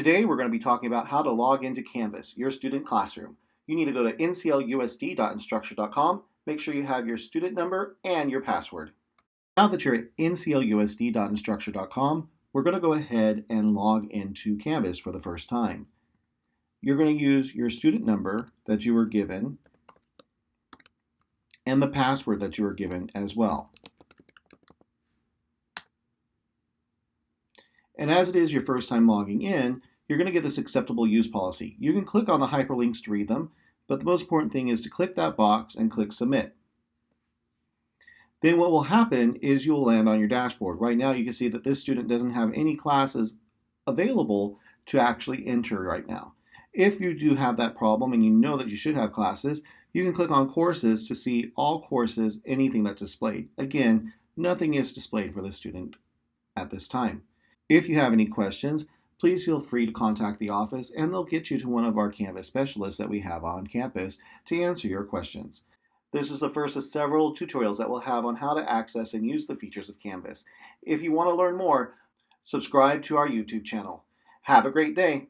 Today we're going to be talking about how to log into Canvas, your student classroom. You need to go to nclusd.instructure.com, make sure you have your student number and your password. Now that you're at nclusd.instructure.com, we're going to go ahead and log into Canvas for the first time. You're going to use your student number that you were given and the password that you were given as well. And as it is your first time logging in, you're going to get this acceptable use policy. You can click on the hyperlinks to read them, but the most important thing is to click that box and click submit. Then what will happen is you'll land on your dashboard. Right now you can see that this student doesn't have any classes available to actually enter right now. If you do have that problem and you know that you should have classes, you can click on courses to see all courses, anything that's displayed. Again, nothing is displayed for the student at this time. If you have any questions, please feel free to contact the office and they'll get you to one of our Canvas specialists that we have on campus to answer your questions. This is the first of several tutorials that we'll have on how to access and use the features of Canvas. If you want to learn more, subscribe to our YouTube channel. Have a great day.